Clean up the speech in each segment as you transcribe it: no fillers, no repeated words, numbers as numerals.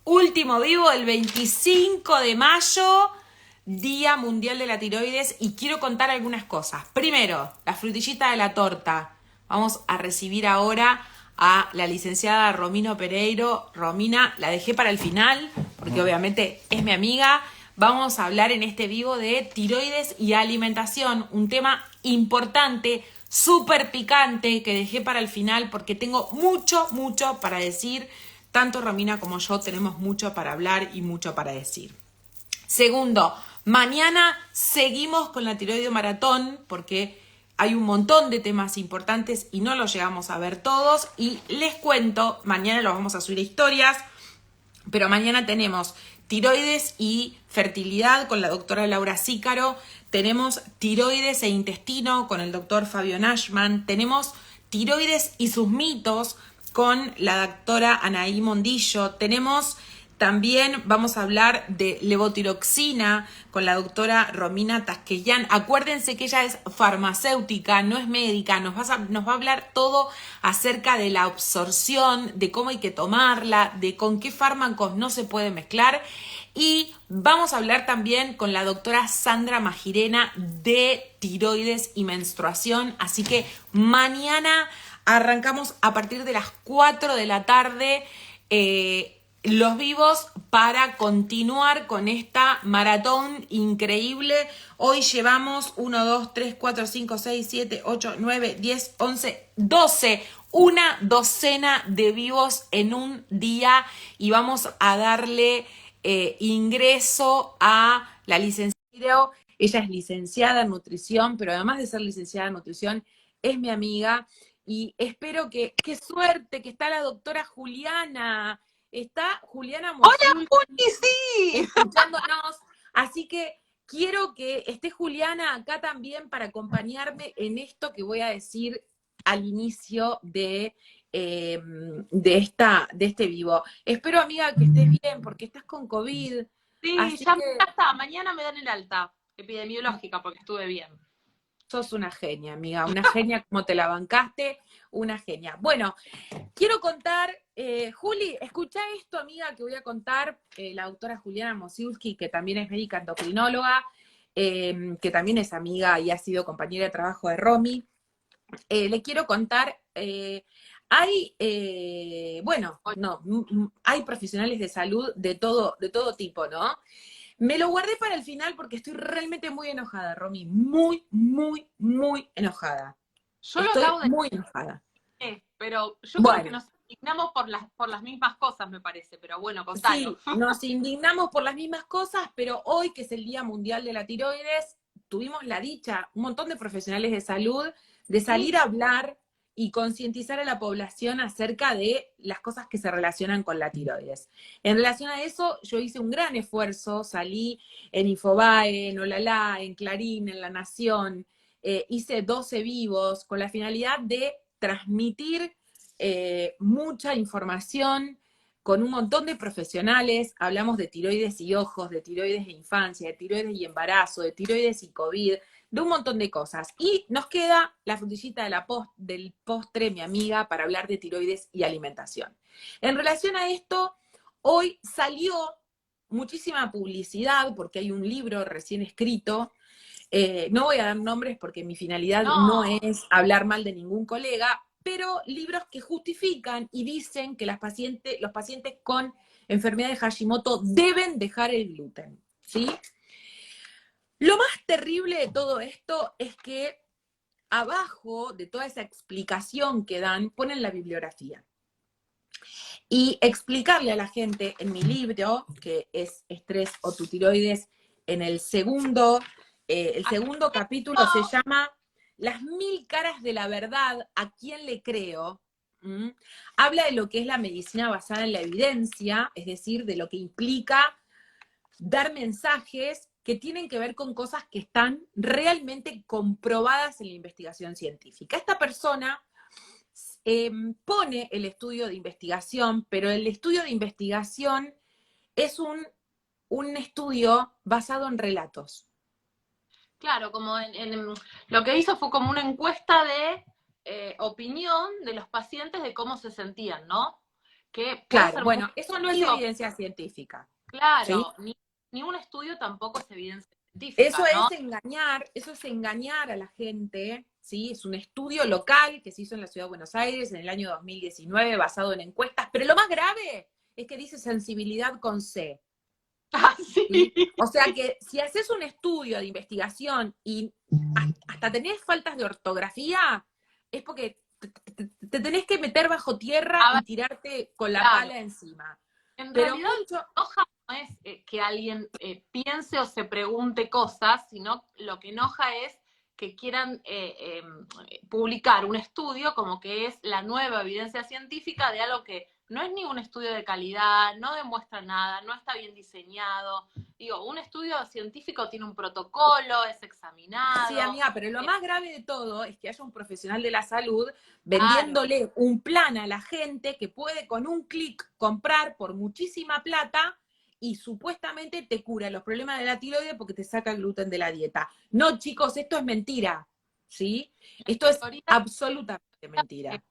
Último vivo el 25 de mayo, Día Mundial de la Tiroides, y quiero contar algunas cosas. Primero, la frutillita de la torta. Vamos a recibir ahora a la licenciada Romina Pereiro. Romina, la dejé para el final, porque obviamente es mi amiga. Vamos a hablar en este vivo de tiroides y alimentación, un tema importante, súper picante, que dejé para el final porque tengo mucho para decir. Tanto Romina como yo tenemos mucho para hablar y mucho para decir. Segundo, mañana seguimos con la tiroide maratón porque hay un montón de temas importantes y no los llegamos a ver todos. Y les cuento, mañana los vamos a subir a historias, pero mañana tenemos tiroides y fertilidad con la doctora Laura Sícaro, tenemos tiroides e intestino con el doctor Fabio Nashman, tenemos tiroides y sus mitos con la doctora Anaí Mondillo, tenemos también, vamos a hablar de levotiroxina con la doctora Romina Tasquellán. Acuérdense que ella es farmacéutica, no es médica, nos va a hablar todo acerca de la absorción, de cómo hay que tomarla, de con qué fármacos no se puede mezclar. Y vamos a hablar también con la doctora Sandra Magirena de tiroides y menstruación. Así que mañana arrancamos a partir de las 4 de la tarde los vivos para continuar con esta maratón increíble. Hoy llevamos 1, 2, 3, 4, 5, 6, 7, 8, 9, 10, 11, 12. Una docena de vivos en un día y vamos a darle ingreso a la licenciada. Ella es licenciada en nutrición, pero además de ser licenciada en nutrición, es mi amiga y espero qué suerte que está la doctora Juliana. Está Juliana ¡Hola, Mosul Juli! ¡Sí! escuchándonos, así que quiero que esté Juliana acá también para acompañarme en esto que voy a decir al inicio de este vivo. Espero, amiga, que estés bien, porque estás con COVID, Sí, así ya que está. Mañana me dan el alta epidemiológica porque estuve bien. sos una genia, amiga, una genia como te la bancaste, una genia. Bueno, quiero contar, Juli, escucha esto, amiga, que voy a contar, la doctora Juliana Mosiulski, que también es médica endocrinóloga, que también es amiga y ha sido compañera de trabajo de Romy. Le quiero contar, bueno, no, hay profesionales de salud de todo tipo, ¿no? Me lo guardé para el final porque estoy realmente muy enojada, Romy, muy enojada. Yo lo Estoy acabo de muy enojada. ver, pero yo creo que Bueno, nos indignamos por las mismas cosas, me parece. Pero bueno, contalo. sí, nos indignamos por las mismas cosas, pero hoy, que es el Día Mundial de la Tiroides, tuvimos la dicha, un montón de profesionales de salud, de Sí, salir a hablar y concientizar a la población acerca de las cosas que se relacionan con la tiroides. En relación a eso, yo hice un gran esfuerzo, salí en Infobae, en Olalá, en Clarín, en La Nación, hice 12 vivos con la finalidad de transmitir mucha información con un montón de profesionales. Hablamos de tiroides y ojos, de tiroides de infancia, de tiroides y embarazo, de tiroides y COVID, de un montón de cosas. Y nos queda la frutillita del postre, mi amiga, para hablar de tiroides y alimentación. En relación a esto, hoy salió muchísima publicidad porque hay un libro recién escrito. No voy a dar nombres porque mi finalidad no no, es hablar mal de ningún colega, pero libros que justifican y dicen que los pacientes con enfermedad de Hashimoto deben dejar el gluten, ¿sí? Lo más terrible de todo esto es que abajo de toda esa explicación que dan, ponen la bibliografía. Y explicarle a la gente en mi libro, que es Estrés o tu tiroides, en el segundo capítulo se llama Las 1000 caras de la verdad, ¿a quién le creo? Habla de lo que es la medicina basada en la evidencia, es decir, de lo que implica dar mensajes que tienen que ver con cosas que están realmente comprobadas en la investigación científica. Esta persona pone el estudio de investigación, pero el estudio de investigación es un estudio basado en relatos. claro, como lo que hizo fue como una encuesta de opinión de los pacientes de cómo se sentían, ¿no? que puede Claro, ser muy bueno, eso no es efectivo. evidencia científica, ¿sí? Claro, ni un estudio tampoco es evidencia Eso científica, ¿no? es engañar, eso es engañar a la gente, ¿sí? Es un estudio local que se hizo en la Ciudad de Buenos Aires en el año 2019 basado en encuestas, pero lo más grave es que dice sensibilidad con C, Ah, sí. ¿sí? O sea que si haces un estudio de investigación y hasta tenés faltas de ortografía, es porque te tenés que meter bajo tierra A ver, y tirarte con la claro. pala encima. En Pero realidad lo mucho, que enoja no es que alguien piense o se pregunte cosas, sino lo que enoja es que quieran publicar un estudio como que es la nueva evidencia científica de algo que no es ni un estudio de calidad, no demuestra nada, no está bien diseñado. Digo, un estudio científico tiene un protocolo, es sí, examinado. amiga, pero lo eh, más grave de todo es que haya un profesional de la salud claro, vendiéndole un plan a la gente que puede con un clic comprar por muchísima plata y supuestamente te cura los problemas de la tiroides porque te saca el gluten de la dieta. No, chicos, esto es mentira, ¿sí? Esto es teorías absolutamente mentira.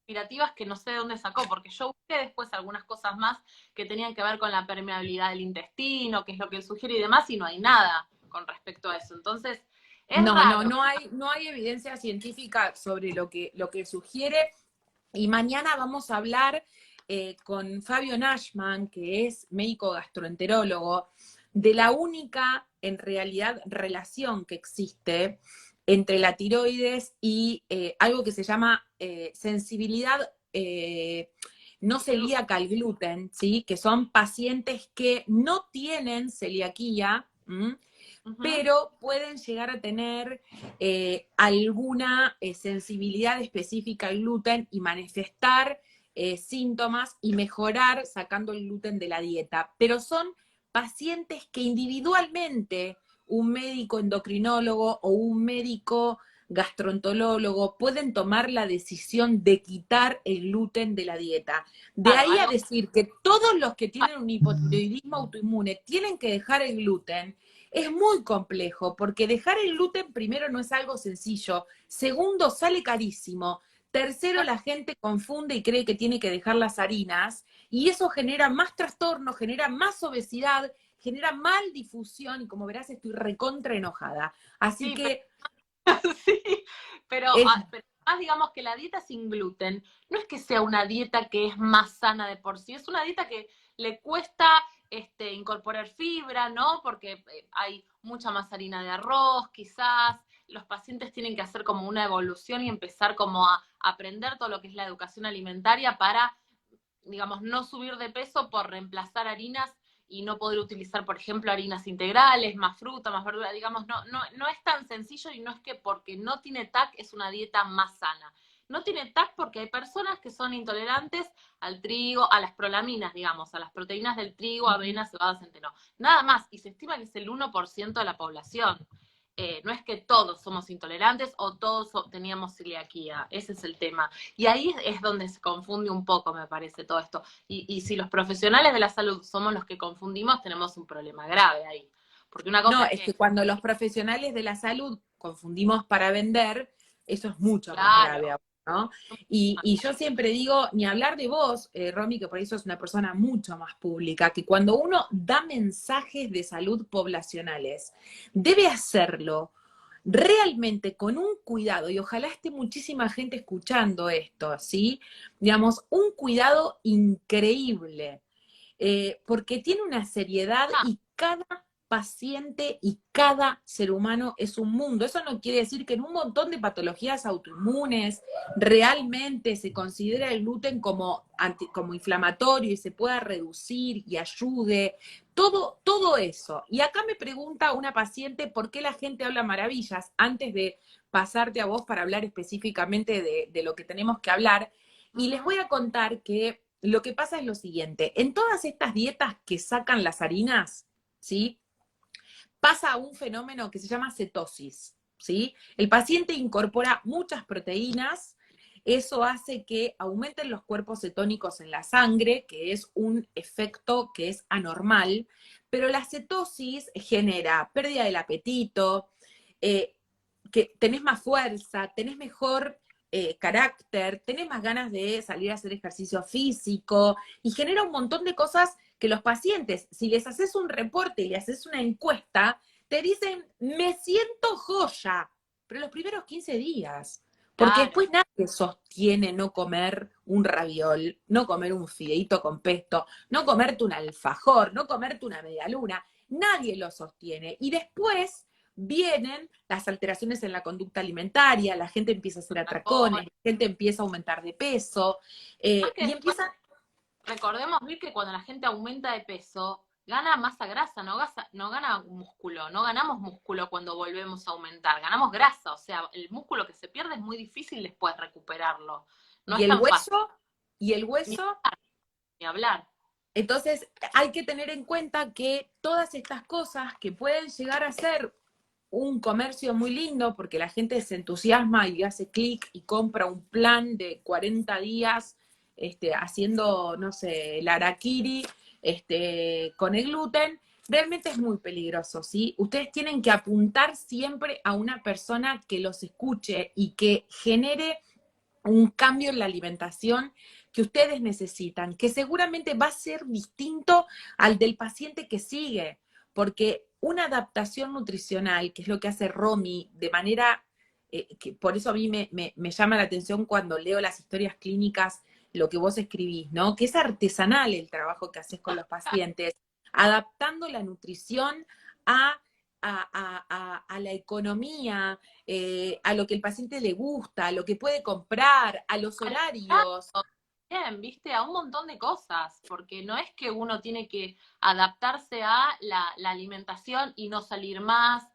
conspirativas que no sé de dónde sacó, porque yo busqué después algunas cosas más que tenían que ver con la permeabilidad del intestino, que es lo que él sugiere y demás, y no hay nada con respecto a eso. Entonces, es No, no, raro. no hay evidencia científica sobre lo que sugiere. Y mañana vamos a hablar con Fabio Nashman, que es médico gastroenterólogo, de la única, en realidad, relación que existe entre la tiroides y algo que se llama sensibilidad no celíaca al gluten, ¿sí? Que son pacientes que no tienen celiaquía, ¿m? Ujú. Pero pueden llegar a tener alguna sensibilidad específica al gluten y manifestar síntomas y mejorar sacando el gluten de la dieta. Pero son pacientes que individualmente un médico endocrinólogo o un médico gastroenterólogo pueden tomar la decisión de quitar el gluten de la dieta. De Claro, ahí a algo. decir que todos los que tienen un hipotiroidismo autoinmune tienen que dejar el gluten, es muy complejo, porque dejar el gluten primero no es algo sencillo, segundo sale carísimo, tercero la gente confunde y cree que tiene que dejar las harinas y eso genera más trastornos, genera más obesidad, genera mal difusión y como verás estoy recontra enojada. Así Sí, que sí, pero, es, pero más digamos que la dieta sin gluten no es que sea una dieta que es más sana de por sí, es una dieta que le cuesta incorporar fibra, ¿no? Porque hay mucha más harina de arroz, quizás. Los pacientes tienen que hacer como una evolución y empezar como a aprender todo lo que es la educación alimentaria para, digamos, no subir de peso por reemplazar harinas y no poder utilizar, por ejemplo, harinas integrales, más fruta, más verdura, digamos, no es tan sencillo y no es que porque no tiene TAC es una dieta más sana. No tiene TAC porque hay personas que son intolerantes al trigo, a las prolaminas, digamos, a las proteínas del trigo, avena, cebada, centeno. Nada más, y se estima que es el 1% de la población. No es que todos somos intolerantes o todos teníamos celiaquía, ese es el tema. Y ahí es donde se confunde un poco, me parece, todo esto. Y si los profesionales de la salud somos los que confundimos, tenemos un problema grave ahí. Porque una cosa no, es es que, que cuando los profesionales de la salud confundimos para vender, eso es mucho más grave claro, aún, ¿no? Y yo siempre digo, ni hablar de vos, Romy, que por eso es una persona mucho más pública, que cuando uno da mensajes de salud poblacionales, debe hacerlo realmente con un cuidado, y ojalá esté muchísima gente escuchando esto, ¿sí? Digamos, un cuidado increíble porque tiene una seriedad ah, y cada paciente y cada ser humano es un mundo. Eso no quiere decir que en un montón de patologías autoinmunes realmente se considera el gluten como inflamatorio y se pueda reducir y ayude. Todo eso. Y acá me pregunta una paciente por qué la gente habla maravillas antes de pasarte a vos para hablar específicamente de lo que tenemos que hablar. Y les uh-huh. voy a contar que lo que pasa es lo siguiente, en todas estas dietas que sacan las harinas, ¿sí? Pasa un fenómeno que se llama cetosis, ¿sí? El paciente incorpora muchas proteínas, eso hace que aumenten los cuerpos cetónicos en la sangre, que es un efecto que es anormal, pero la cetosis genera pérdida del apetito, que tenés más fuerza, tenés mejor carácter, tenés más ganas de salir a hacer ejercicio físico y genera un montón de cosas que los pacientes, si les haces un reporte y les haces una encuesta, te dicen, me siento joya, pero los primeros 15 días. Porque Claro. después nadie sostiene no comer un raviol, no comer un fideíto con pesto, no comerte un alfajor, no comerte una medialuna. Nadie lo sostiene. Y después vienen las alteraciones en la conducta alimentaria, la gente empieza a hacer atracones, la gente empieza a aumentar de peso, y empieza... Recordemos, Vir, que cuando la gente aumenta de peso, gana masa grasa, no gana músculo, no ganamos músculo cuando volvemos a aumentar, ganamos grasa, o sea, el músculo que se pierde es muy difícil después recuperarlo, no Y es el tan fácil. hueso, y el Ni hueso, hablar, ni hablar. entonces hay que tener en cuenta que todas estas cosas que pueden llegar a ser un comercio muy lindo, porque la gente se entusiasma y hace clic y compra un plan de 40 días, haciendo, no sé, el harakiri, con el gluten, realmente es muy peligroso, ¿sí? Ustedes tienen que apuntar siempre a una persona que los escuche y que genere un cambio en la alimentación que ustedes necesitan, que seguramente va a ser distinto al del paciente que sigue, porque una adaptación nutricional, que es lo que hace Romy de manera, que por eso a mí me llama la atención cuando leo las historias clínicas, lo que vos escribís, ¿no? Que es artesanal el trabajo que haces con los pacientes, adaptando la nutrición a a la economía, a lo que el paciente le gusta, a lo que puede comprar, a los horarios. Bien, viste, a un montón de cosas, porque no es que uno tiene que adaptarse a la alimentación y no salir más,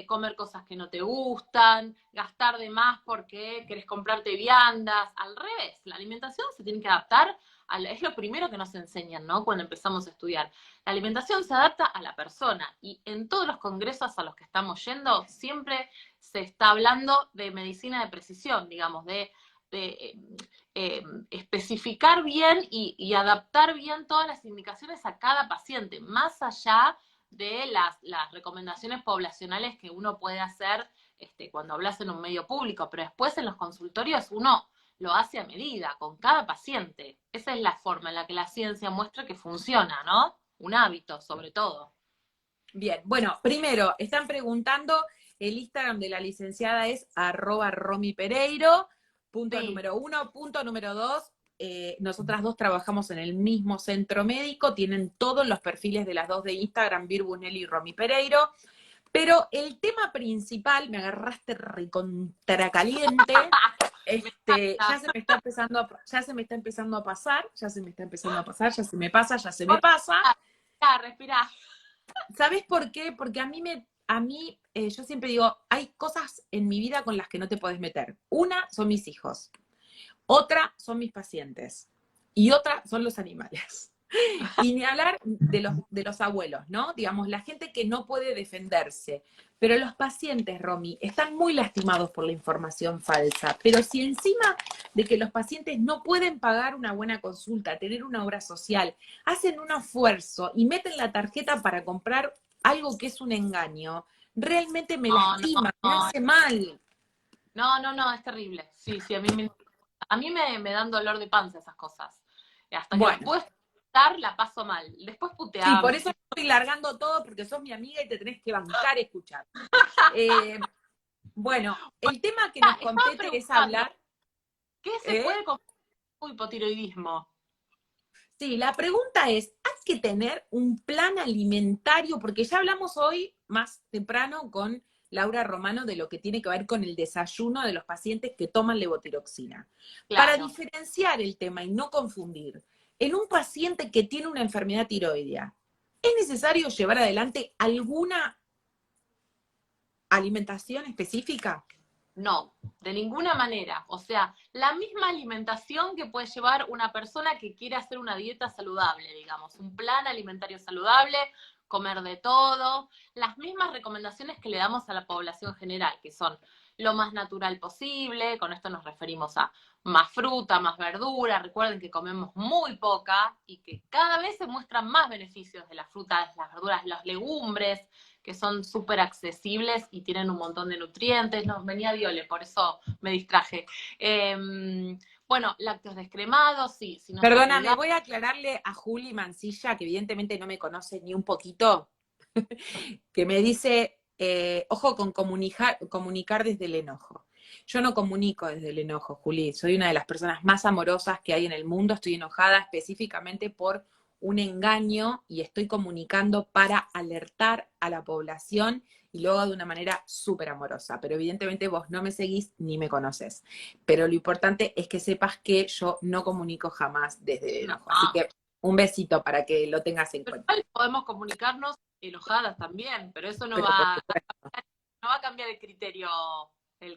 comer cosas que no te gustan, gastar de más porque querés comprarte viandas, al revés, la alimentación se tiene que adaptar, es lo primero que nos enseñan, ¿no? Cuando empezamos a estudiar. La alimentación se adapta a la persona y en todos los congresos a los que estamos yendo siempre se está hablando de medicina de precisión, digamos, de especificar bien y adaptar bien todas las indicaciones a cada paciente, más allá de las recomendaciones poblacionales que uno puede hacer cuando hablas en un medio público, pero después en los consultorios uno lo hace a medida, con cada paciente. Esa es la forma en la que la ciencia muestra que funciona, ¿no? Un hábito, sobre todo. Bien, bueno, primero, están preguntando, el Instagram de la licenciada es @romipereiro, punto Sí, número uno. Punto número dos, nosotras dos trabajamos en el mismo centro médico, tienen todos los perfiles de las dos de Instagram, Vir Busnelli y Romy Pereiro, pero el tema principal, me agarraste recontracaliente, ya se me está empezando ya se me está empezando a pasar, ya se me está empezando a pasar, ya se me pasa, ya se me pasa. respirá. ¿Sabes por qué? Porque yo siempre digo, hay cosas en mi vida con las que no te podés meter. Una son mis hijos, otra son mis pacientes y otra son los animales. Y ni hablar de los abuelos, ¿no? Digamos, la gente que no puede defenderse. Pero los pacientes, Romy, están muy lastimados por la información falsa. Pero si encima de que los pacientes no pueden pagar una buena consulta, tener una obra social, hacen un esfuerzo y meten la tarjeta para comprar algo que es un engaño, realmente me lastima, me hace mal. No, es terrible. Sí, sí, a mí me dan dolor de panza esas cosas. Hasta que las Bueno, puedes estar, la paso mal. Después sí, por puteame. eso estoy largando todo, porque sos mi amiga y te tenés que bancar escuchar. Bueno, el tema que nos Estaba compete es preguntando, hablar. ¿qué se puede comer con hipotiroidismo? Sí, la pregunta es, ¿hay que tener un plan alimentario? Porque ya hablamos hoy más temprano con Laura Romano de lo que tiene que ver con el desayuno de los pacientes que toman levotiroxina. Para Claro. diferenciar el tema y no confundir, en un paciente que tiene una enfermedad tiroidea, ¿es necesario llevar adelante alguna alimentación específica? No, de ninguna manera. O sea, la misma alimentación que puede llevar una persona que quiere hacer una dieta saludable, digamos, un plan alimentario saludable, comer de todo, las mismas recomendaciones que le damos a la población general, que son lo más natural posible, con esto nos referimos a más fruta, más verdura, recuerden que comemos muy poca y que cada vez se muestran más beneficios de las frutas, las verduras, las legumbres, que son súper accesibles y tienen un montón de nutrientes. No, venía Viole, por eso me distraje. Bueno, lácteos descremados, sí, si no sos Perdóname, vegano. voy a aclararle a Juli Mancilla, que evidentemente no me conoce ni un poquito, que me dice, ojo con comunicar desde el enojo. Yo no comunico desde el enojo, Juli. Soy una de las personas más amorosas que hay en el mundo. Estoy enojada específicamente por un engaño y estoy comunicando para alertar a la población y luego de una manera súper amorosa. Pero evidentemente vos no me seguís ni me conoces. Pero lo importante es que sepas que yo no comunico jamás desde el No, enojo. Así que un besito para que lo tengas en pero cuenta. igual podemos comunicarnos enojadas también, pero eso Pero por supuesto. no va a cambiar el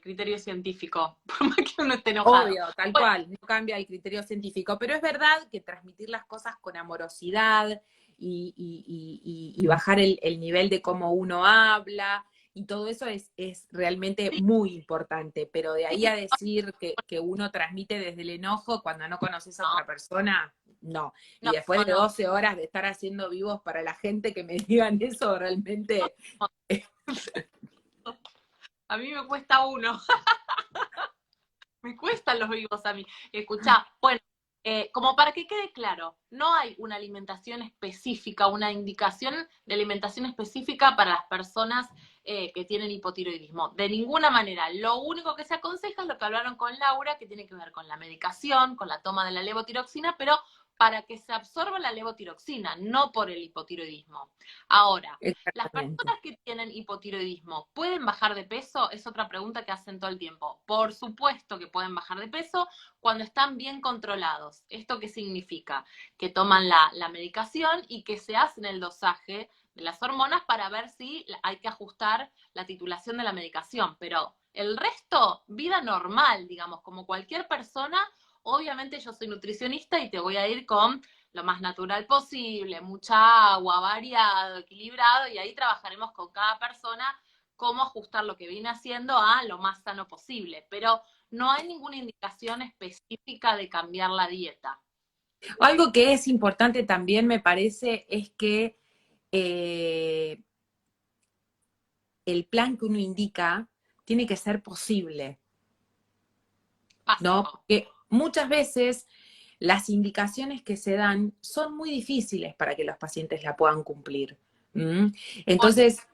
criterio científico, por más que uno esté enojado. Obvio, tal Bueno, cual, no cambia el criterio científico, pero es verdad que transmitir las cosas con amorosidad y bajar el nivel de cómo uno habla y todo eso es realmente sí, muy importante, pero de ahí sí, a decir que uno transmite desde el enojo cuando no conoces a no, otra persona, no. Y no, después no, de no. 12 horas de estar haciendo vivos para la gente que me digan eso, realmente... A mí me cuesta uno. Me cuestan los vivos a mí. Escuchá, bueno, como para que quede claro, no hay una alimentación específica, una indicación de alimentación específica para las personas que tienen hipotiroidismo. De ninguna manera. Lo único que se aconseja es lo que hablaron con Laura, que tiene que ver con la medicación, con la toma de la levotiroxina, pero para que se absorba la levotiroxina, no por el hipotiroidismo. Ahora, ¿las Exactamente. personas que tienen hipotiroidismo pueden bajar de peso? Es otra pregunta que hacen todo el tiempo. Por supuesto que pueden bajar de peso cuando están bien controlados. ¿Esto qué significa? Que toman la medicación y que se hacen el dosaje de las hormonas para ver si hay que ajustar la titulación de la medicación. Pero el resto, vida normal, digamos, como cualquier persona. Obviamente yo soy nutricionista y te voy a ir con lo más natural posible, mucha agua, variado, equilibrado, y ahí trabajaremos con cada persona cómo ajustar lo que viene haciendo a lo más sano posible. Pero no hay ninguna indicación específica de cambiar la dieta. Algo que es importante también, me parece, es que eh, el plan que uno indica tiene que ser posible, ¿no? Básico. Porque muchas veces las indicaciones que se dan son muy difíciles para que los pacientes la puedan cumplir. ¿Mm? Entonces,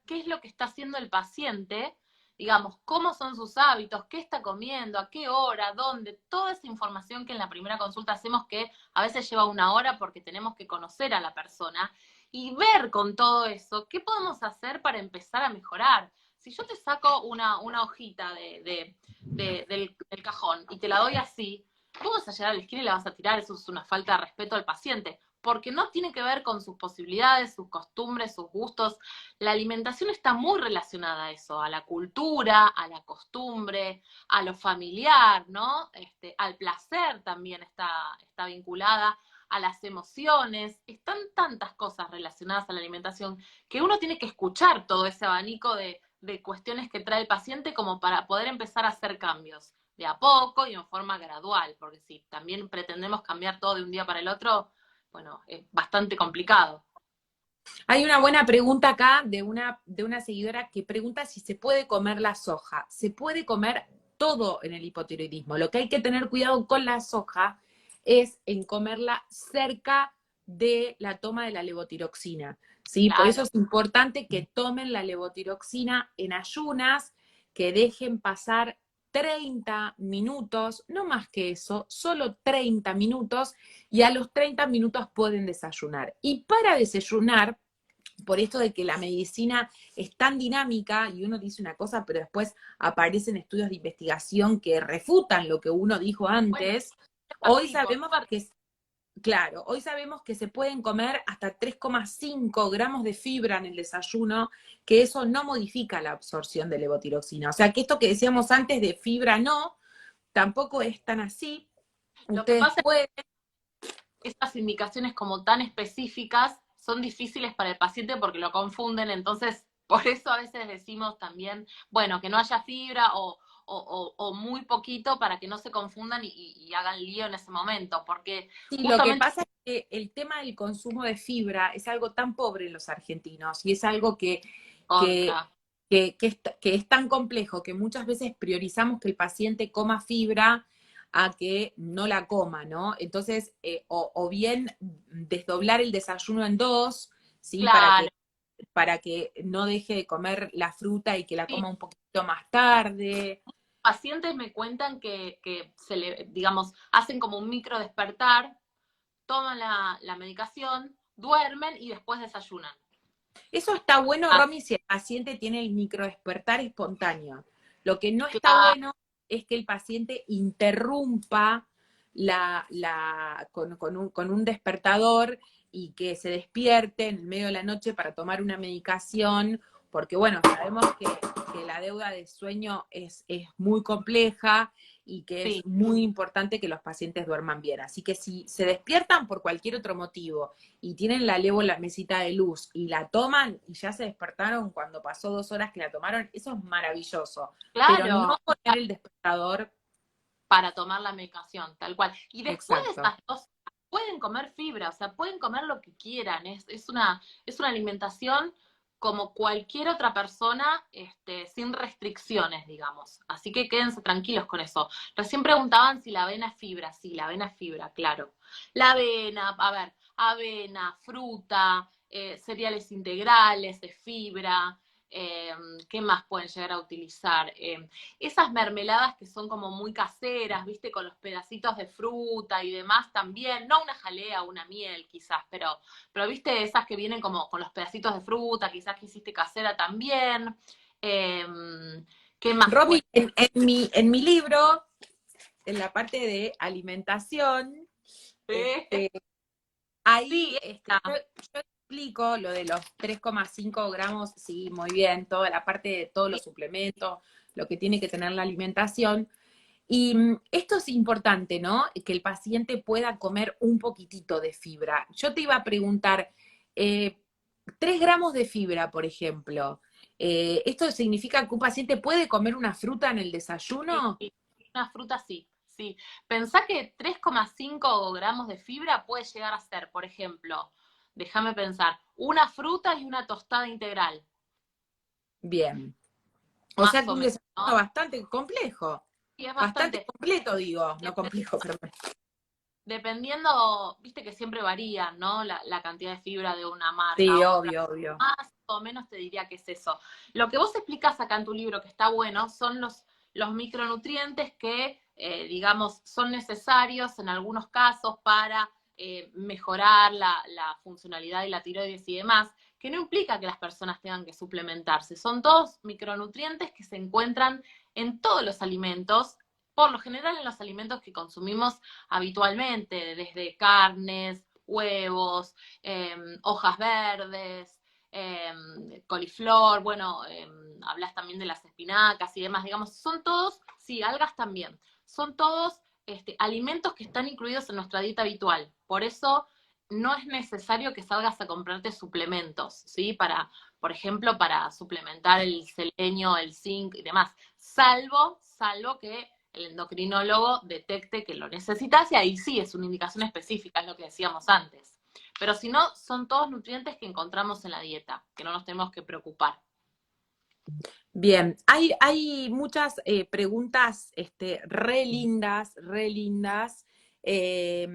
Qué es lo que está haciendo el paciente, digamos, cómo son sus hábitos, qué está comiendo, a qué hora, dónde, toda esa información que en la primera consulta hacemos que a veces lleva una hora porque tenemos que conocer a la persona y ver con todo eso qué podemos hacer para empezar a mejorar. Si yo te saco una hojita del cajón y te la doy así, tú vas a llegar a la esquina y la vas a tirar, eso es una falta de respeto al paciente, porque no tiene que ver con sus posibilidades, sus costumbres, sus gustos. La alimentación está muy relacionada a eso, a la cultura, a la costumbre, a lo familiar, ¿no? Al placer también está vinculada, a las emociones. Están tantas cosas relacionadas a la alimentación que uno tiene que escuchar todo ese abanico de cuestiones que trae el paciente como para poder empezar a hacer cambios de a poco y en forma gradual, porque si también pretendemos cambiar todo de un día para el otro, bueno, es bastante complicado. hay una buena pregunta acá de una seguidora que pregunta si se puede comer la soja. Se puede comer todo en el hipotiroidismo. Lo que hay que tener cuidado con la soja es en comerla cerca de la toma de la levotiroxina. ¿Sí? Por eso Claro. es importante que tomen la levotiroxina en ayunas, que dejen pasar 30 minutos, no más que eso, solo 30 minutos, y a los 30 minutos pueden desayunar. Y para desayunar, por esto de que la medicina es tan dinámica y uno dice una cosa, pero después aparecen estudios de investigación que refutan lo que uno dijo Bueno, antes, hoy participo. sabemos que, claro, hoy sabemos que se pueden comer hasta 3,5 gramos de fibra en el desayuno, que eso no modifica la absorción de levotiroxina. O sea que esto que decíamos antes de fibra no, tampoco es tan así. Lo que Ustedes pasa pueden... es que estas indicaciones como tan específicas son difíciles para el paciente porque lo confunden, entonces por eso a veces decimos también, bueno, que no haya fibra o muy poquito para que no se confundan y hagan lío en ese momento, porque Sí, lo que justamente pasa es que el tema del consumo de fibra es algo tan pobre en los argentinos y es algo que, contra. que es tan complejo que muchas veces priorizamos que el paciente coma fibra a que no la coma, ¿no? Entonces, o bien desdoblar el desayuno en dos, ¿sí? Claro, Para que no deje de comer la fruta y que la sí. coma un poquito más tarde. Pacientes me cuentan que se le, digamos, hacen como un micro despertar, toman la medicación, duermen y después desayunan. Eso está bueno, Ah, Romy, si el paciente tiene el microdespertar espontáneo. Lo que no está claro, bueno es que el paciente interrumpa con un despertador y que se despierte en el medio de la noche para tomar una medicación, porque bueno, sabemos que la deuda de sueño es muy compleja y que es sí, muy importante que los pacientes duerman bien. Así que si se despiertan por cualquier otro motivo y tienen la levo en la mesita de luz y la toman y ya se despertaron cuando pasó 2 horas que la tomaron, eso es maravilloso. Pero no claro, poner el despertador. para tomar la medicación, tal cual. Y después de Exacto. esas 2 pueden comer fibra, o sea, pueden comer lo que quieran, es una alimentación como cualquier otra persona, sin restricciones, digamos. Así que quédense tranquilos con eso. Recién preguntaban si la avena es fibra. Sí, la avena es fibra, claro. La avena, a ver, avena, fruta, cereales integrales de fibra, eh, ¿qué más pueden llegar a utilizar? Esas mermeladas que son como muy caseras, viste, con los pedacitos de fruta y demás también, no una jalea, una miel quizás, pero viste esas que vienen como con los pedacitos de fruta, quizás que hiciste casera también. Eh, ¿Qué más Romy, puede? en mi libro, en la parte de alimentación, este, ahí Sí, esta. yo explico lo de los 3,5 gramos, sí, muy bien, toda la parte de todos los suplementos, lo que tiene que tener la alimentación. Y esto es importante, ¿no? Que el paciente pueda comer un poquitito de fibra. Yo te iba a preguntar, 3 gramos de fibra, por ejemplo. ¿Esto significa que un paciente puede comer una fruta en el Sí, desayuno? una fruta sí, sí. Pensá que 3,5 gramos de fibra puede llegar a ser, por ejemplo, déjame pensar, una fruta y una tostada integral, Bien. O sea más que o un menos, desayuno ¿no? bastante complejo. Y es Bastante bastante. completo, digo, no Dep- complejo, pero Dependiendo, viste que siempre varía, ¿no? La cantidad de fibra de una marca sí, a otra. obvio, obvio. Más o menos te diría que es eso. Lo que vos explicás acá en tu libro, que está bueno, son los micronutrientes que, digamos, son necesarios en algunos casos para mejorar la funcionalidad de la tiroides y demás, que no implica que las personas tengan que suplementarse. Son todos micronutrientes que se encuentran en todos los alimentos, por lo general en los alimentos que consumimos habitualmente, desde carnes, huevos, hojas verdes, coliflor, bueno, hablas también de las espinacas y demás, digamos, son todos, sí, algas también, son todos alimentos que están incluidos en nuestra dieta habitual. Por eso no es necesario que salgas a comprarte suplementos, ¿sí? Por ejemplo, para suplementar el selenio, el zinc y demás, salvo que el endocrinólogo detecte que lo necesitas y ahí sí es una indicación específica, es lo que decíamos antes. Pero si no, son todos nutrientes que encontramos en la dieta, que no nos tenemos que preocupar. Bien, hay muchas preguntas re lindas, re lindas. eh,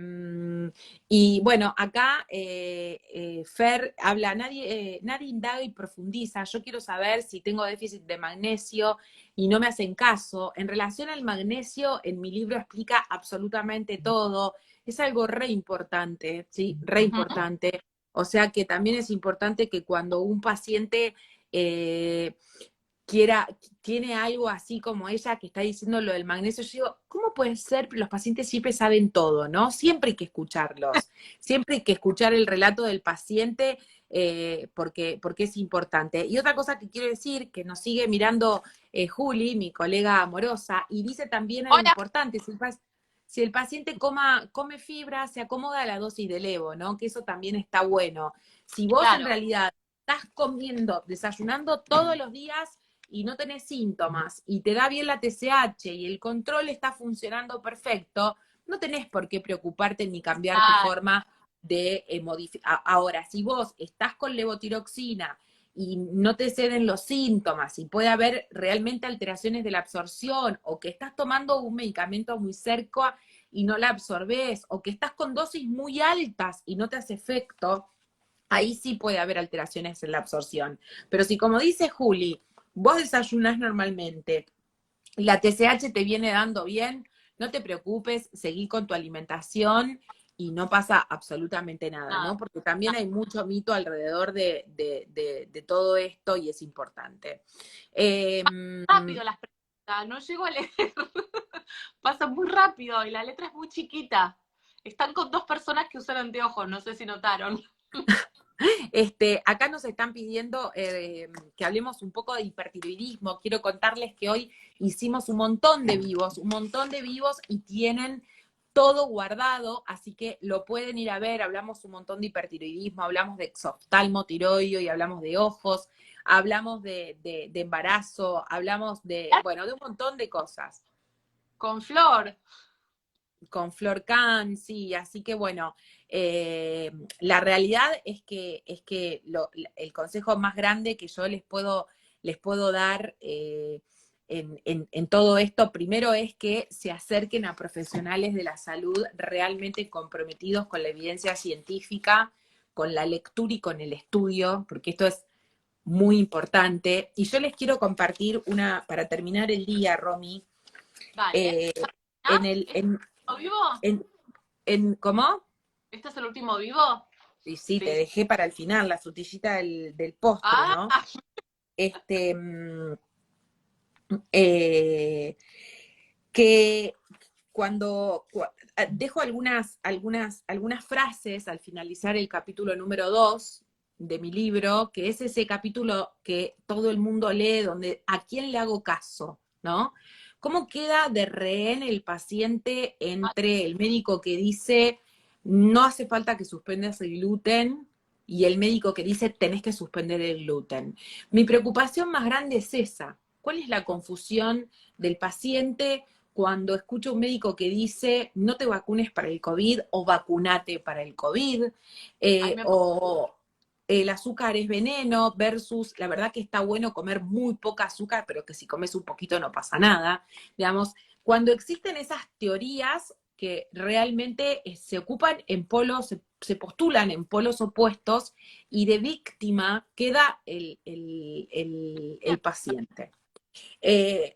y bueno, acá Fer habla, nadie indaga y profundiza. Yo quiero saber si tengo déficit de magnesio y no me hacen caso. En relación al magnesio, en mi libro explica absolutamente todo. Es algo re importante, ¿sí? Re Uh -huh. importante. O sea que también es importante que cuando un paciente eh, tiene algo así como ella que está diciendo lo del magnesio, yo digo, ¿cómo puede ser? Los pacientes siempre saben todo, ¿no? Siempre hay que escucharlos, siempre hay que escuchar el relato del paciente porque es importante. Y otra cosa que quiero decir, que nos sigue mirando Juli, mi colega amorosa, y dice también algo Hola. importante, si el paciente come fibra, se acomoda a la dosis de levo, ¿no? Que eso también está bueno. Si vos en Claro, realidad estás comiendo, desayunando todos los días y no tenés síntomas y te da bien la TSH y el control está funcionando perfecto, no tenés por qué preocuparte ni cambiar tu Ah, forma de modificar. Ahora, si vos estás con levotiroxina y no te ceden los síntomas y puede haber realmente alteraciones de la absorción o que estás tomando un medicamento muy cerca y no la absorbes o que estás con dosis muy altas y no te hace efecto, ahí sí puede haber alteraciones en la absorción. Pero si, como dice Juli, vos desayunás normalmente, la TSH te viene dando bien, no te preocupes, seguí con tu alimentación y no pasa absolutamente nada, nada. ¿no? Porque también hay mucho mito alrededor de todo esto y es importante. Eh, Rápido las preguntas, no llego a leer. Pasa muy rápido y la letra es muy chiquita. Están con dos personas que usan anteojos, no sé si notaron. Acá nos están pidiendo que hablemos un poco de hipertiroidismo. Quiero contarles que hoy hicimos un montón de vivos y tienen todo guardado, así que lo pueden ir a ver. Hablamos un montón de hipertiroidismo, hablamos de exoftalmo tiroideo y hablamos de ojos, hablamos de embarazo, hablamos bueno, de un montón de cosas. Con Flor. Con Flor Can, sí, así que bueno, la realidad es que el consejo más grande que yo les puedo dar en todo esto, primero es que se acerquen a profesionales de la salud realmente comprometidos con la evidencia científica, con la lectura y con el estudio, porque esto es muy importante. Y yo les quiero compartir para terminar el día, Romy, Dale. eh, ¿Ah? en el, ¿Este es el último vivo? en, ¿cómo? ¿Este es el último vivo? Y sí, te Sí. dejé para el final la frutillita del postre, Ah, ¿no? Este, mm, eh, que dejo algunas frases al finalizar el capítulo número 2 de mi libro, que es ese capítulo que todo el mundo lee, donde ¿a quién le hago caso? ¿No? ¿Cómo queda de rehén el paciente entre el médico que dice no hace falta que suspendas el gluten y el médico que dice tenés que suspender el gluten? Mi preocupación más grande es esa. ¿Cuál es la confusión del paciente cuando escucho un médico que dice no te vacunes para el COVID o vacunate para el COVID, ahí me pongo. o el azúcar es veneno versus la verdad que está bueno comer muy poca azúcar, pero que si comes un poquito no pasa nada. Digamos, cuando existen esas teorías que realmente se ocupan en polos, se postulan en polos opuestos y de víctima queda el paciente. Eh,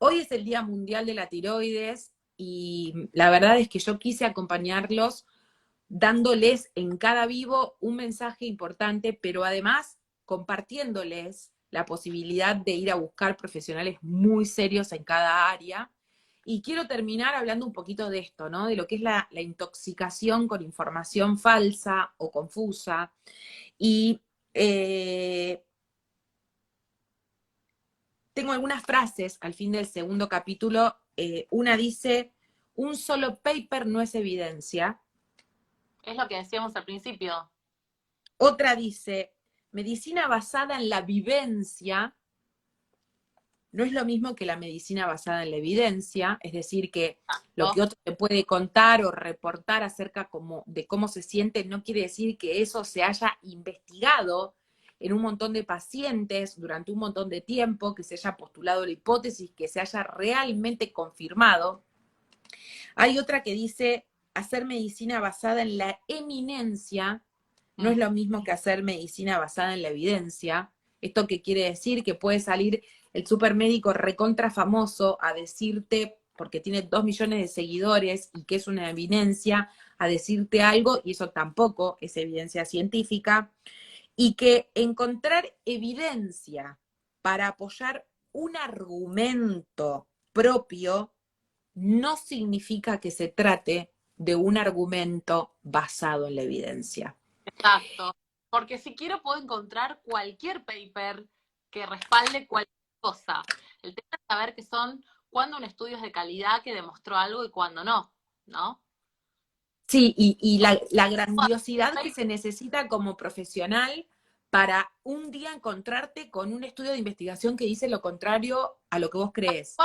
Hoy es el Día Mundial de la Tiroides y la verdad es que yo quise acompañarlos dándoles en cada vivo un mensaje importante, pero además compartiéndoles la posibilidad de ir a buscar profesionales muy serios en cada área. Y quiero terminar hablando un poquito de esto, ¿no? De lo que es la intoxicación con información falsa o confusa. Y tengo algunas frases al fin del segundo capítulo. Una dice, un solo paper no es evidencia. Es lo que decíamos al principio. Otra dice, medicina basada en la vivencia no es lo mismo que la medicina basada en la evidencia, es decir, que lo que ¿No? otro te puede contar o reportar acerca de cómo se siente no quiere decir que eso se haya investigado en un montón de pacientes durante un montón de tiempo, que se haya postulado la hipótesis, que se haya realmente confirmado. Hay otra que dice, hacer medicina basada en la eminencia no es lo mismo que hacer medicina basada en la evidencia. ¿Esto qué quiere decir? Que puede salir el supermédico recontra famoso a decirte, porque tiene 2 millones de seguidores y que es una evidencia, a decirte algo, y eso tampoco es evidencia científica, y que encontrar evidencia para apoyar un argumento propio no significa que se trate de un argumento basado en la evidencia. Exacto. Porque si quiero puedo encontrar cualquier paper que respalde cualquier cosa. El tema es saber que son cuando un estudio es de calidad que demostró algo y cuando no, ¿no? Sí, y Porque la grandiosidad que se necesita como profesional para un día encontrarte con un estudio de investigación que dice lo contrario a lo que vos crees.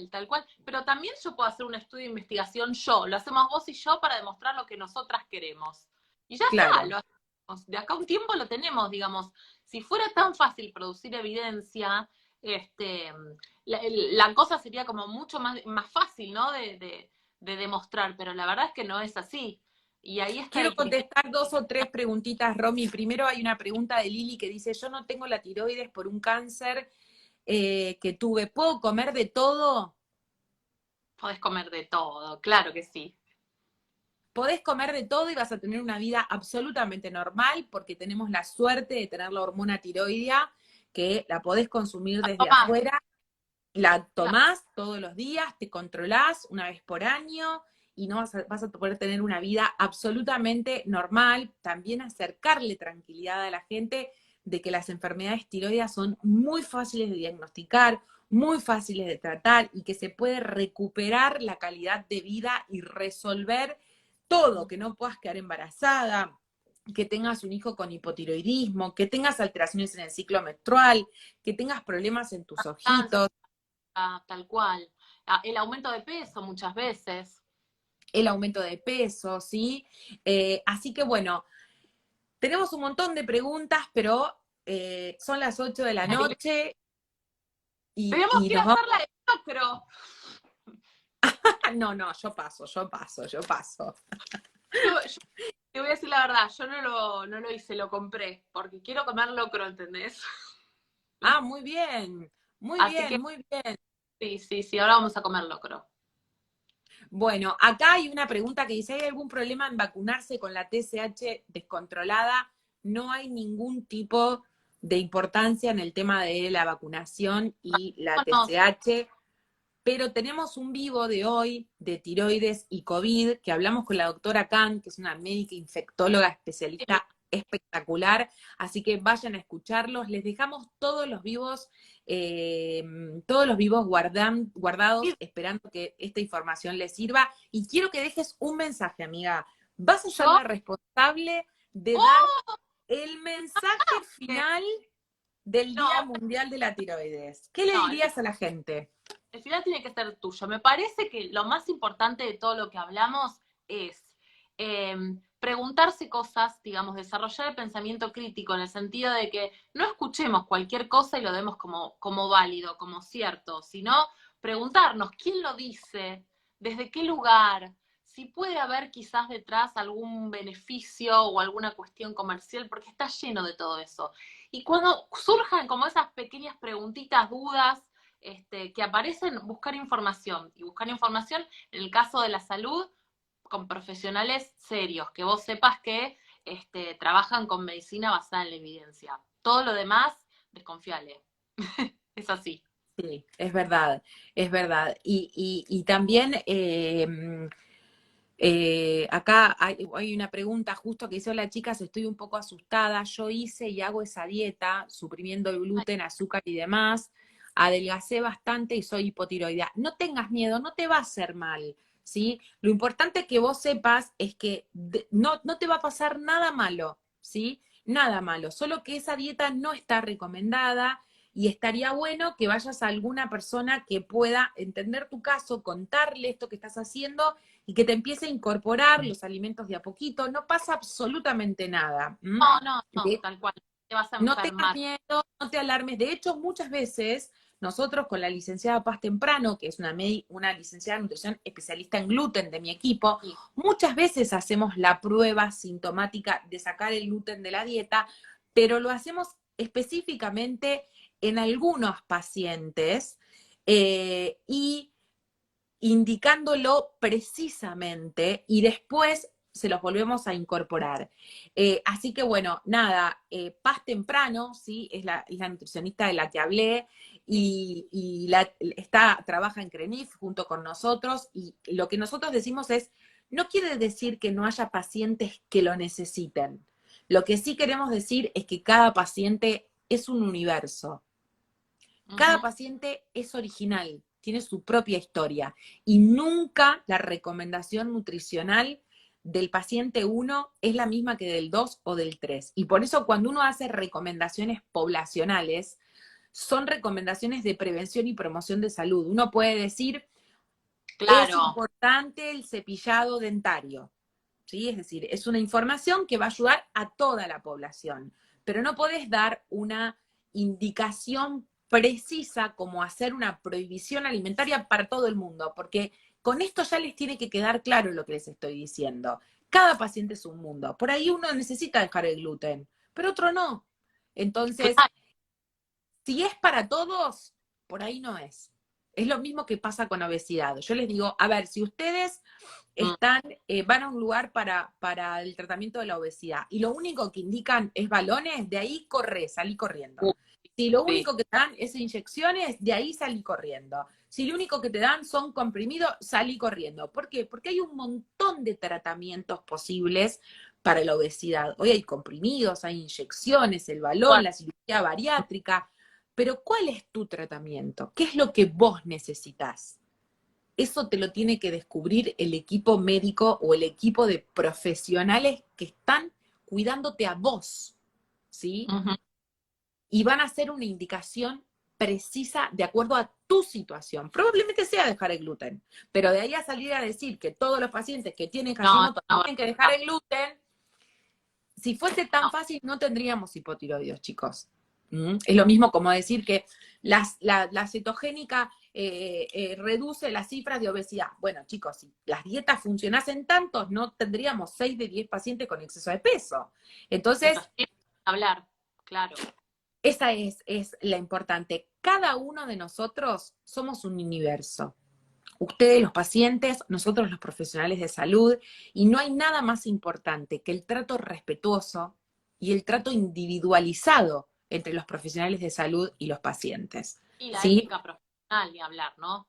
Tal cual. Pero también yo puedo hacer un estudio de investigación yo. Lo hacemos vos y yo para demostrar lo que nosotras queremos. Y ya está, Claro. lo hacemos. De acá a un tiempo lo tenemos, digamos. Si fuera tan fácil producir evidencia, este, la cosa sería como mucho más fácil, ¿no? De demostrar, pero la verdad es que no es así. Y ahí está Quiero el criterio. contestar 2 o 3 preguntitas, Romy. Primero hay una pregunta de Lili que dice, yo no tengo la tiroides por un cáncer que tuve. ¿Puedo comer de todo? Podés comer de todo, claro que sí. Podés comer de todo y vas a tener una vida absolutamente normal porque tenemos la suerte de tener la hormona tiroidea que la podés consumir desde Tomás, afuera, la claro, tomás todos los días, te controlás una vez por año y no vas a poder tener una vida absolutamente normal. También acercarle tranquilidad a la gente de que las enfermedades tiroideas son muy fáciles de diagnosticar, muy fáciles de tratar y que se puede recuperar la calidad de vida y resolver todo, que no puedas quedar embarazada, que tengas un hijo con hipotiroidismo, que tengas alteraciones en el ciclo menstrual, que tengas problemas en tus ojitos, tal cual. El aumento de peso muchas veces. el aumento de peso, ¿sí? Así que bueno, tenemos un montón de preguntas, pero son las 8 de la noche Tenemos y que ir a nos vamos. hacer la de locro. No, no, yo paso, yo paso, yo paso. Yo te voy a decir la verdad, yo no lo hice, lo compré, porque quiero comer locro, ¿entendés? Ah, muy bien, muy Así bien, que muy bien. sí, ahora vamos a comer locro. Bueno, acá hay una pregunta que dice, ¿hay algún problema en vacunarse con la TSH descontrolada? No hay ningún tipo de importancia en el tema de la vacunación y la No, TSH, pero tenemos un vivo de hoy de tiroides y COVID, que hablamos con la doctora Khan, que es una médica infectóloga especialista espectacular, así que vayan a escucharlos. Les dejamos todos los vivos guardados, esperando que esta información les sirva. Y quiero que dejes un mensaje, amiga. Vas a ser yo, la responsable de dar ¡oh! el mensaje final del Día No, Mundial de la Tiroides. ¿Qué le no, dirías a la gente? el final tiene que ser tuyo. Me parece que lo más importante de todo lo que hablamos es preguntarse cosas, digamos, desarrollar el pensamiento crítico en el sentido de que no escuchemos cualquier cosa y lo demos como válido, como cierto, sino preguntarnos quién lo dice, desde qué lugar, si puede haber quizás detrás algún beneficio o alguna cuestión comercial, porque está lleno de todo eso. Y cuando surjan como esas pequeñas preguntitas, dudas, que aparecen, buscar información. Y buscar información, en el caso de la salud, con profesionales serios, que vos sepas que trabajan con medicina basada en la evidencia. Todo lo demás, desconfiale. Es así. Sí, es verdad, es verdad. Y también acá hay una pregunta justo que dice, hola chicas, estoy un poco asustada, yo hice y hago esa dieta, suprimiendo el gluten, azúcar y demás, adelgacé bastante y soy hipotiroidea. No tengas miedo, no te va a hacer mal, ¿sí? Lo importante que vos sepas es que no te va a pasar nada malo, ¿sí? Nada malo, solo que esa dieta no está recomendada y estaría bueno que vayas a alguna persona que pueda entender tu caso, contarle esto que estás haciendo y que te empiece a incorporar los alimentos de a poquito. No pasa absolutamente nada. No, tal cual. Te vas a No tengas enfermar. miedo, no te alarmes. De hecho, muchas veces nosotros con la licenciada Paz Temprano, que es una licenciada en nutrición especialista en gluten de mi equipo, Sí. muchas veces hacemos la prueba sintomática de sacar el gluten de la dieta, pero lo hacemos específicamente en algunos pacientes y indicándolo precisamente y después se los volvemos a incorporar. Así que bueno, nada, Paz Temprano, ¿sí? Es la nutricionista de la que hablé trabaja en CRENIF junto con nosotros y lo que nosotros decimos es, no quiere decir que no haya pacientes que lo necesiten. Lo que sí queremos decir es que cada paciente es un universo. Cada Ujú. paciente es original, tiene su propia historia y nunca la recomendación nutricional del paciente 1 es la misma que del 2 o del 3. Y por eso cuando uno hace recomendaciones poblacionales, son recomendaciones de prevención y promoción de salud. Uno puede decir, es Claro. importante el cepillado dentario, ¿sí? Es decir, es una información que va a ayudar a toda la población, pero no podés dar una indicación precisa como hacer una prohibición alimentaria para todo el mundo, porque con esto ya les tiene que quedar claro lo que les estoy diciendo. Cada paciente es un mundo. Por ahí uno necesita dejar el gluten, pero otro no. Entonces, Claro. si es para todos, por ahí no es. Es lo mismo que pasa con obesidad. Yo les digo, a ver, si ustedes van a un lugar para el tratamiento de la obesidad y lo único que indican es balones, de ahí salí corriendo. Si lo único que te dan es inyecciones, de ahí salí corriendo. Si lo único que te dan son comprimidos, salí corriendo. ¿Por qué? Porque hay un montón de tratamientos posibles para la obesidad. Hoy hay comprimidos, hay inyecciones, el balón, la cirugía bariátrica. Pero ¿cuál es tu tratamiento? ¿Qué es lo que vos necesitas? Eso te lo tiene que descubrir el equipo médico o el equipo de profesionales que están cuidándote a vos, ¿sí? Uh-huh. Y van a hacer una indicación precisa de acuerdo a tu situación. Probablemente sea dejar el gluten, pero de ahí a salir a decir que todos los pacientes que tienen Hashimoto tienen que dejar el gluten, si fuese tan fácil no tendríamos hipotiroides, chicos. Es lo mismo como decir que la cetogénica reduce las cifras de obesidad. Bueno, chicos, si las dietas funcionasen tantos, no tendríamos 6 de 10 pacientes con exceso de peso. Entonces, hablar, claro. Esa es la importante. Cada uno de nosotros somos un universo. Ustedes, los pacientes, nosotros, los profesionales de salud, y no hay nada más importante que el trato respetuoso y el trato individualizado entre los profesionales de salud y los pacientes. Y la ¿sí? ética profesional, ni hablar, ¿no?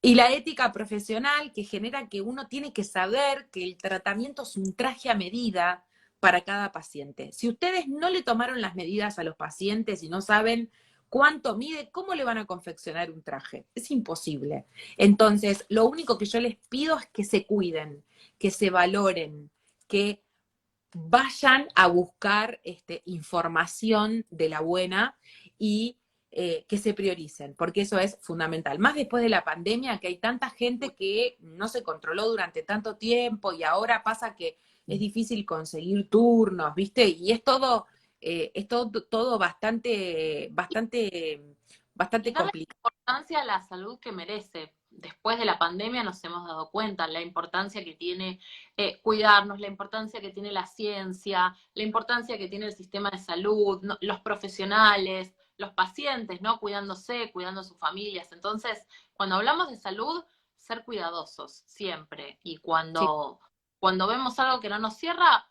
Y la ética profesional que genera que uno tiene que saber que el tratamiento es un traje a medida para cada paciente. Si ustedes no le tomaron las medidas a los pacientes y no saben cuánto mide, ¿cómo le van a confeccionar un traje? Es imposible. Entonces, lo único que yo les pido es que se cuiden, que se valoren, que vayan a buscar información de la buena y que se prioricen, porque eso es fundamental. Más después de la pandemia, que hay tanta gente que no se controló durante tanto tiempo y ahora pasa que es difícil conseguir turnos, ¿viste? Y es todo bastante complicado. La importancia a la salud que merece. Después de la pandemia nos hemos dado cuenta la importancia que tiene cuidarnos, la importancia que tiene la ciencia, la importancia que tiene el sistema de salud, ¿no? Los profesionales, los pacientes, ¿no? Cuidándose, cuidando a sus familias. Entonces, cuando hablamos de salud, ser cuidadosos siempre. Y cuando vemos algo que no nos cierra,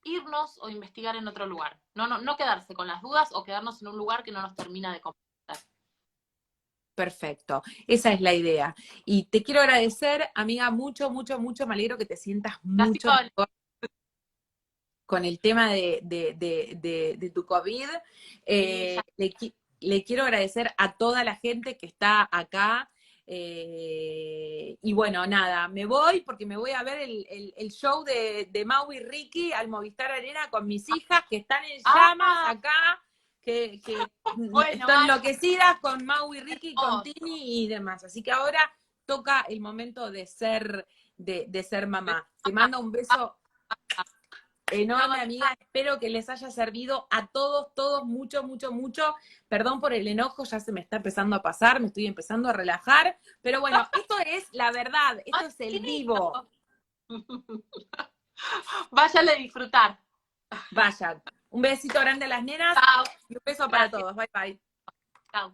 irnos o investigar en otro lugar. No quedarse con las dudas o quedarnos en un lugar que no nos termina de convencer. Perfecto, esa es la idea. Y te quiero agradecer, amiga, mucho, mucho, mucho. Me alegro que te sientas mucho mejor con el tema de tu COVID. Le quiero agradecer a toda la gente que está acá. Y bueno, nada, me voy porque me voy a ver el show de Mau y Ricky al Movistar Arena con mis hijas que están en llamas acá. Que están enloquecidas con Mau y Ricky, con Tini y demás. Así que ahora toca el momento de ser mamá. Te mando un beso enorme, amiga. Espero que les haya servido a todos, mucho, mucho, mucho. Perdón por el enojo, ya se me está empezando a pasar, me estoy empezando a relajar. Pero bueno, esto es la verdad, esto es el vivo. Váyanle a disfrutar. Vayan. Un besito grande a las nenas. Chao. Y un beso para todos. Bye, bye. Chao.